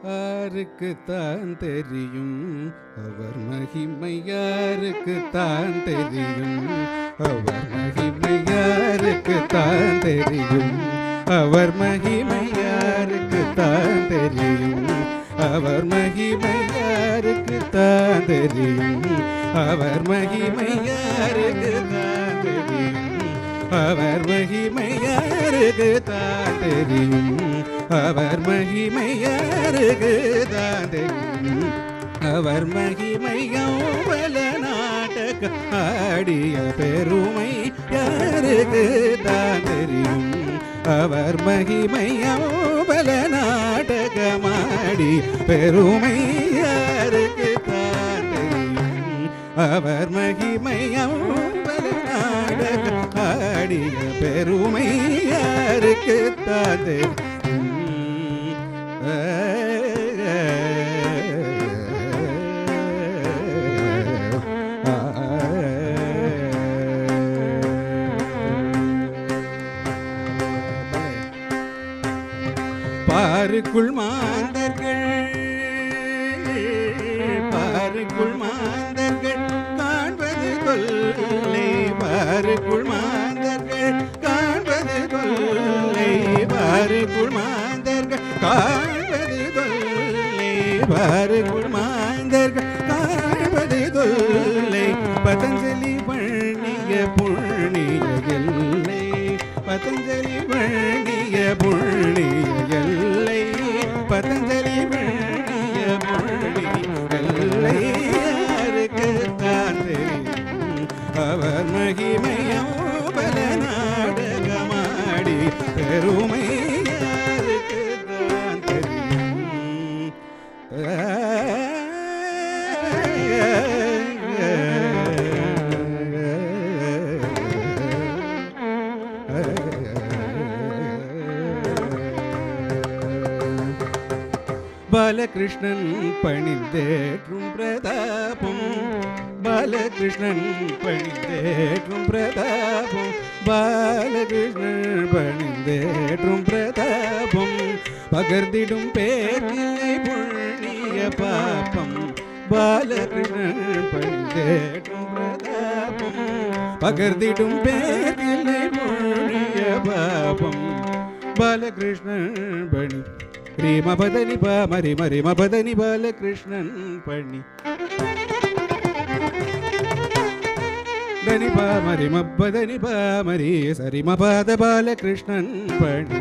யாருக்குத்தான் தெரியும் அவர் மகிமை, யாருக்குத்தான் தெரியும் அவர் மகிமை, யாருக்குத்தான் தெரியும் அவர் மகிமை, யாருக்குத்தான் தெரியும் அவர் மகிமை, யாருக்குத்தான் தெரியும் அவர் மகிமை, யாருக்குத்தான் தெரியும் அவர் மகிமை, யாருக்குத்தான் தெரியும் அவர் மகிமை, யாருக்குத்தான் தெரியும் அவர் மகிமை, யௌவல நாடக ஆடிய பெருமை யாருக்குத்தான் தெரியும் அவர் மகிமை, யௌவல நாடகமாடி பெருமை யாருக்குத்தான் தெரியும் அவர் மகிமை, யௌவல நாடக ஆடிய பெருமை யாருக்குத்தான் தெரியும். பாருக்குள் மாந்தர்கள், பாருக்குள் மாந்தர்கள் காண்பது கொல்லை, பாருக்குள் மாந்தர்கள் காண்பது கொல்லை, பாருக்குள் மாந்தர்கள் காண்பது கொல்லை, பாருக்குள் மாந்தர்கள் காண்பது கொல்லை, பதஞ்சலி பண்ணிய புண்ணிய எல்லை, பதஞ்சலி பண்ணிய புண்ணிய எல்லை, பதஞ்சலி பண்ணிய புண்ணிய எல்லை யாருக்குத்தான் தெரியும் அவர் மகிமை, யௌவல நாடகமாடி பெருமை யாருக்குத்தான் தெரியும். பாலகிருஷ்ணன் பணிந்தேற்றும் பிரதாபம், பாலகிருஷ்ணன் பணிந்தேற்றும் பிரதாபம், பாலகிருஷ்ணன் பணிந்தேற்றும் பிரதாபம், பகர்ந்திடும் பேரில்லை புண்ணிய பாபம், பாலகிருஷ்ணன் பணிந்தேற்றும் பிரதாபம், பகர்ந்திடும் பேரில்லை புண்ணிய பாபம், பாலகிருஷ்ணன் பணி ரீம பதனி பா மரி மரி மபதனி பாலகிருஷ்ணன் பணி தனி பா மரி மபதனி பா மரி சரி மபாத பாலகிருஷ்ணன் பணி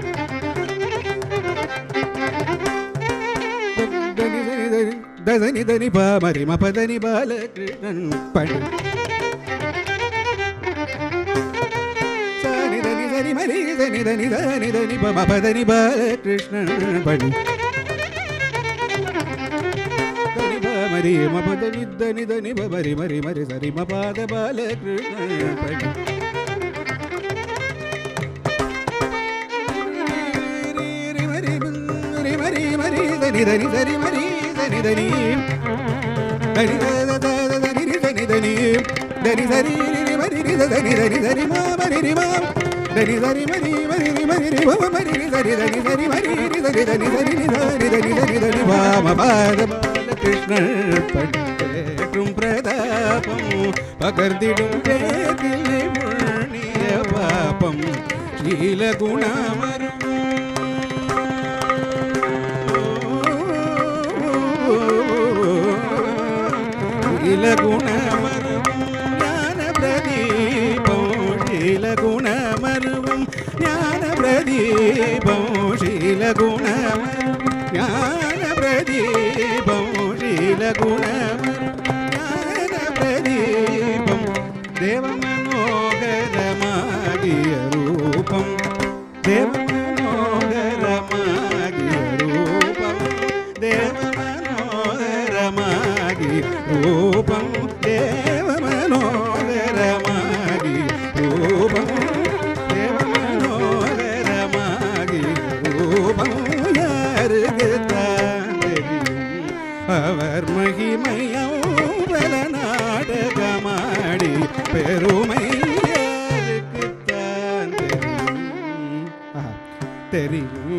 தனி தனி பா மரி மபதனி பாலகிருஷ்ணன் பணி ధని మరి ధని ధని ధని ధని పదని బాలకృష్ణన్ పడి ధని మరి మపదని ధని ధని మరి మరి మరి సరి మపాద బాలకృష్ణన్ పడి మరి మరి మరి మరి ధని ధని ధని మరి ధని ధని ధని ధని ధని ధని ధని ధని మరి ధని ధని ధని మా మరి మా ధని ధని మరి మరి మరి మ మరి ధని ధని ధని మరి ధని ధని ధని ధని ధని ధని ధని వామ పాద బాలకృష్ణన్ பண்டேற்றும் பிரதாபம், பகர்ந்திடும் பேரில்லை புண்ணிய பாபம், ஸ்ரீல குணமரும் ஸ்ரீல குணமரும் ஞான பிரதீபம், ஸ்ரீல குணமரும் ஞான பிரதீபம், ஸ்ரீல குணமரும் ஞான பிரதீபம், ஸ்ரீல குணமரும் ஞான பிரதீபம், தேவ மனோகரமாகிய ரூபம், தேவ மனோகரமாகிய ரூபம், தேவ மனோகரமாகிய ரூபம், தேவ மனோகரமாகிய ரூபம், தேவ மனோகரமாகிய ரூபம் யாருக்குத்தான் தெரியும் அவர் மகிமை, யௌவல நாடகமாடி பெருமை யாருக்குத்தான் தெரியும் தெரியும்.